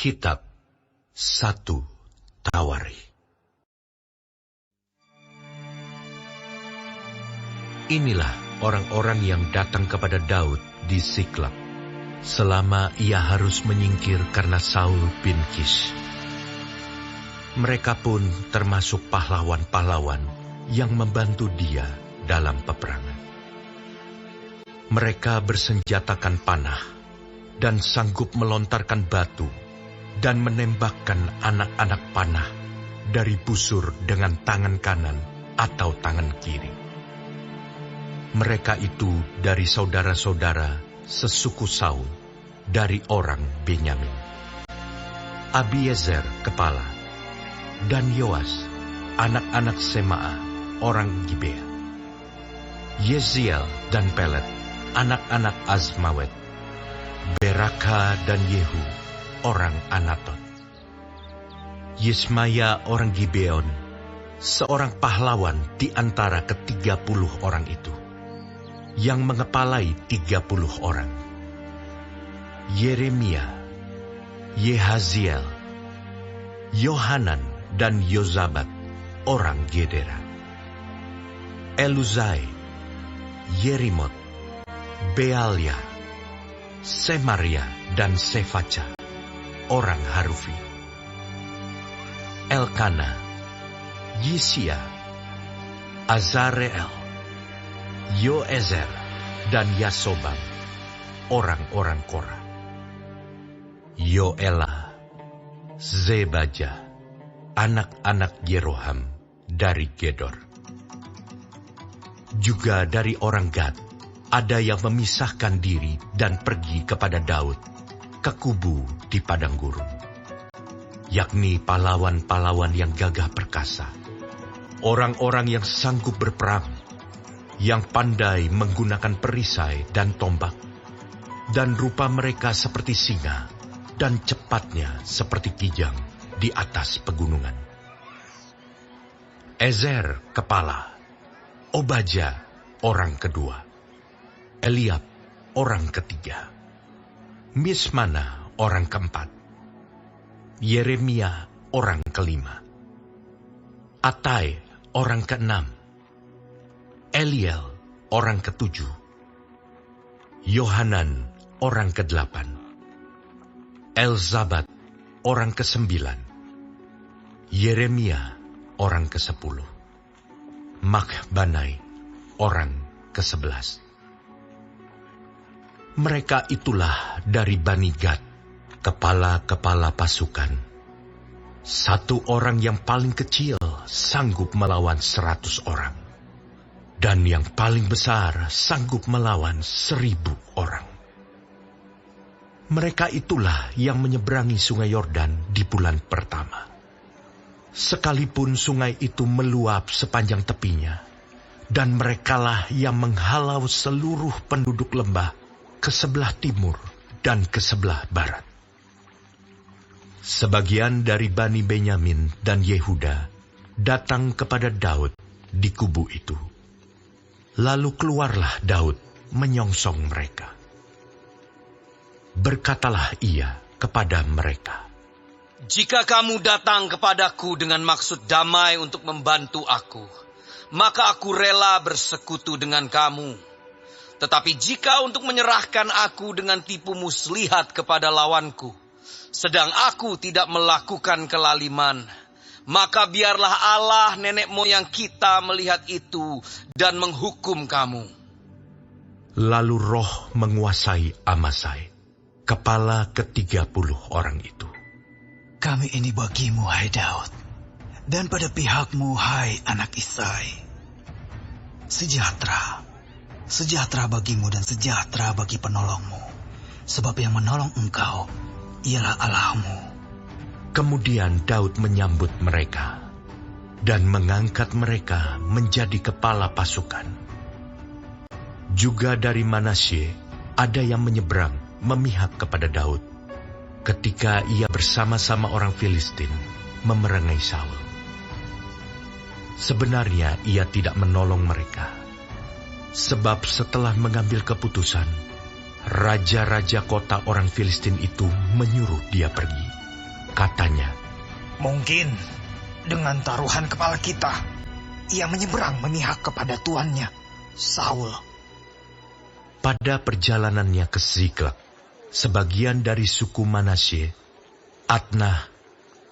Kitab 1 Tawarikh. Inilah orang-orang yang datang kepada Daud di Siklab, selama ia harus menyingkir karena Saul bin Kish. Mereka pun termasuk pahlawan-pahlawan yang membantu dia dalam peperangan. Mereka bersenjatakan panah dan sanggup melontarkan batu dan menembakkan anak-anak panah dari busur dengan tangan kanan atau tangan kiri. Mereka itu dari saudara-saudara sesuku Saul, dari orang Benyamin. Abiezer kepala, dan Yoas, anak-anak Semaah, orang Gibea. Yeziel dan Pelet, anak-anak Azmawet. Beraka dan Yehu, orang Anatot. Yismaya orang Gibeon, seorang pahlawan di antara ke-30 orang itu, yang mengepalai 30 orang. Yeremia, Yehaziel, Yohanan dan Yozabat, orang Gedera. Eluzai, Yerimot, Bealia, Semaria dan Sefaca, orang Harufi. Elkana, Yisia, Azareel, Yoezer dan Yasobam, orang-orang Korah. Yoela, Zebaja, anak-anak Yeroham dari Gedor. Juga dari orang Gad, ada yang memisahkan diri dan pergi kepada Daud ke kubu di padang gurun, yakni pahlawan-pahlawan yang gagah perkasa, orang-orang yang sanggup berperang, yang pandai menggunakan perisai dan tombak, dan rupa mereka seperti singa, dan cepatnya seperti kijang di atas pegunungan. Ezer kepala, Obaja orang kedua, Eliab orang ketiga, Mismana orang keempat, Yeremia orang kelima, Atai orang keenam, Eliel orang ketujuh, Yohanan orang kedelapan, Elzabat orang kesembilan, Yeremia orang kesepuluh, Makbanai orang ke-11. Mereka itulah dari Bani Gad, kepala-kepala pasukan. Satu orang yang paling kecil sanggup melawan 100 orang, dan yang paling besar sanggup melawan 1000 orang. Mereka itulah yang menyeberangi sungai Yordan di bulan pertama. Sekalipun sungai itu meluap sepanjang tepinya, dan merekalah yang menghalau seluruh penduduk lembah ke sebelah timur dan ke sebelah barat. Sebagian dari Bani Benyamin dan Yehuda datang kepada Daud di kubu itu. Lalu keluarlah Daud menyongsong mereka. Berkatalah ia kepada mereka, "Jika kamu datang kepadaku dengan maksud damai untuk membantu aku, maka aku rela bersekutu dengan kamu. Tetapi jika untuk menyerahkan aku dengan tipu muslihat kepada lawanku, sedang aku tidak melakukan kelaliman, maka biarlah Allah nenek moyang kita melihat itu dan menghukum kamu." Lalu roh menguasai Amasai, kepala ke-30 orang itu. "Kami ini bagimu, hai Daud, dan pada pihakmu, hai anak Isai. Sejahtera bagimu dan sejahtera bagi penolongmu, sebab yang menolong engkau ialah Allahmu." Kemudian Daud menyambut mereka dan mengangkat mereka menjadi kepala pasukan. Juga dari Manasye ada yang menyeberang memihak kepada Daud ketika ia bersama-sama orang Filistin memerangi Saul. Sebenarnya ia tidak menolong mereka, sebab setelah mengambil keputusan, raja-raja kota orang Filistin itu menyuruh dia pergi. katanya, Mungkin dengan taruhan kepala kita, ia menyeberang memihak kepada tuannya, Saul. Pada perjalanannya ke Ziklag, sebagian dari suku Manasye, Adnah,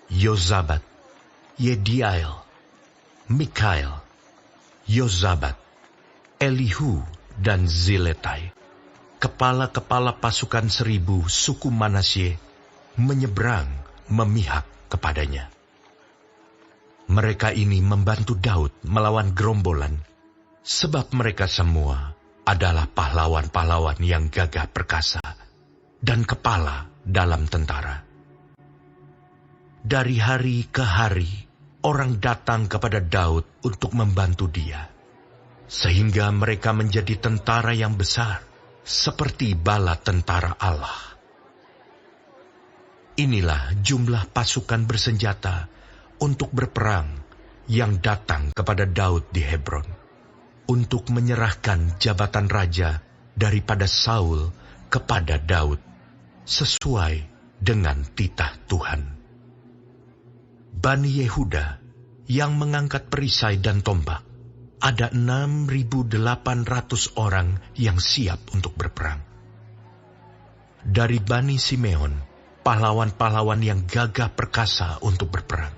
Yozabat, Yediael, Mikael, Yozabat, Elihu, dan Ziletai, kepala-kepala pasukan 1000 suku Manasye, menyeberang memihak kepadanya. Mereka ini membantu Daud melawan gerombolan, sebab mereka semua adalah pahlawan-pahlawan yang gagah perkasa dan kepala dalam tentara. Dari hari ke hari, orang datang kepada Daud untuk membantu dia, sehingga mereka menjadi tentara yang besar, seperti bala tentara Allah. Inilah jumlah pasukan bersenjata untuk berperang yang datang kepada Daud di Hebron, untuk menyerahkan jabatan raja daripada Saul kepada Daud, sesuai dengan titah Tuhan. Bani Yehuda yang mengangkat perisai dan tombak, ada 6.800 orang yang siap untuk berperang. Dari Bani Simeon, pahlawan-pahlawan yang gagah perkasa untuk berperang,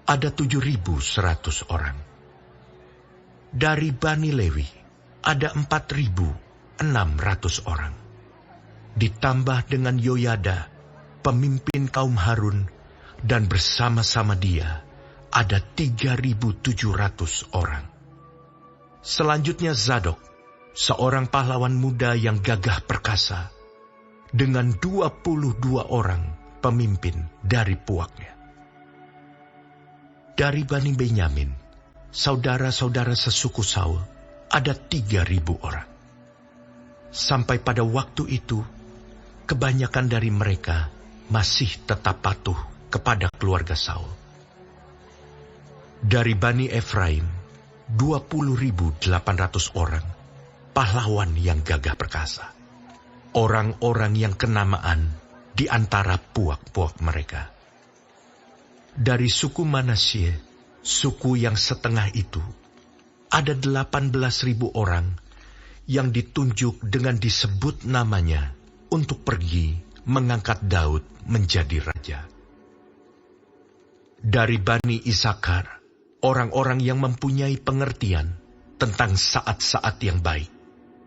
ada 7.100 orang. Dari Bani Lewi, ada 4.600 orang. Ditambah dengan Yoyada, pemimpin kaum Harun, dan bersama-sama dia, ada 3.700 orang. Selanjutnya Zadok, seorang pahlawan muda yang gagah perkasa, dengan 22 orang pemimpin dari puaknya. Dari Bani Benyamin, saudara-saudara sesuku Saul, ada 3.000 orang. Sampai pada waktu itu, kebanyakan dari mereka masih tetap patuh kepada keluarga Saul. Dari Bani Efraim, 20.800 orang, pahlawan yang gagah perkasa. Orang-orang yang kenamaan di antara puak-puak mereka. Dari suku Manasye, suku yang setengah itu, ada 18.000 orang yang ditunjuk dengan disebut namanya untuk pergi mengangkat Daud menjadi raja. Dari Bani Isakar, orang-orang yang mempunyai pengertian tentang saat-saat yang baik,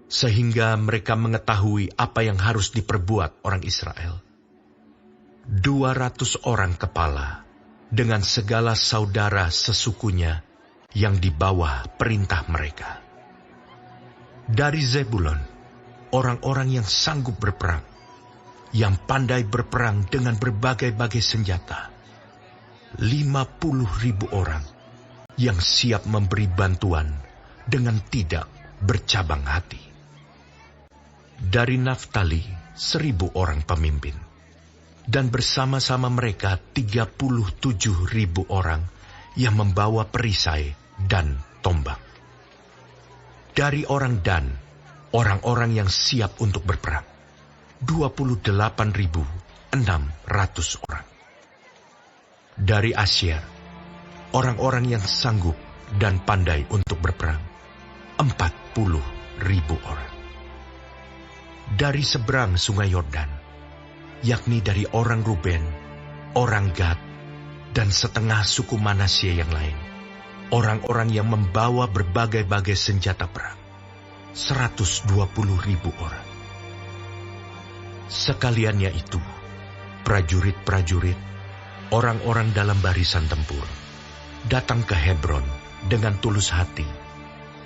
sehingga mereka mengetahui apa yang harus diperbuat orang Israel. 200 orang kepala dengan segala saudara sesukunya yang di bawah perintah mereka. Dari Zebulon, orang-orang yang sanggup berperang, yang pandai berperang dengan berbagai-bagai senjata. 50.000 orang yang siap memberi bantuan dengan tidak bercabang hati. Dari Naftali, 1.000 orang pemimpin, dan bersama-sama mereka 37.000 orang yang membawa perisai dan tombak. Dari orang Dan, orang-orang yang siap untuk berperang, 28.600 orang. Dari Asyer, orang-orang yang sanggup dan pandai untuk berperang, 40.000 orang. Dari seberang sungai Yordan, yakni dari orang Ruben, orang Gad, dan setengah suku Manasye yang lain, orang-orang yang membawa berbagai-bagai senjata perang, 120.000 orang. Sekaliannya itu, prajurit-prajurit, orang-orang dalam barisan tempur, datang ke Hebron dengan tulus hati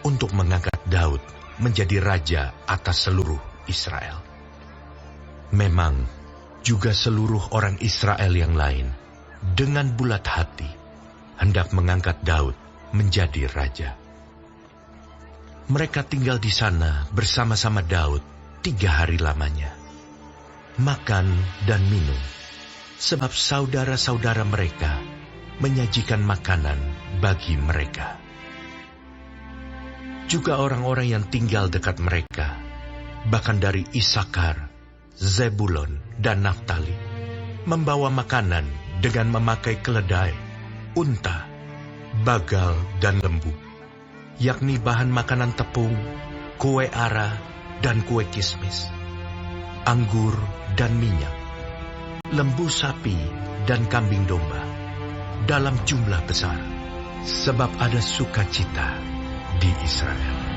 untuk mengangkat Daud menjadi raja atas seluruh Israel. Memang juga seluruh orang Israel yang lain dengan bulat hati hendak mengangkat Daud menjadi raja. Mereka tinggal di sana bersama-sama Daud 3 hari lamanya, makan dan minum, sebab saudara-saudara mereka menyajikan makanan bagi mereka. Juga orang-orang yang tinggal dekat mereka, bahkan dari Isakar, Zebulon, dan Naftali, membawa makanan dengan memakai keledai, unta, bagal, dan lembu, yakni bahan makanan tepung, kue ara, dan kue kismis, anggur dan minyak, lembu sapi dan kambing domba, dalam jumlah besar, sebab ada sukacita di Israel.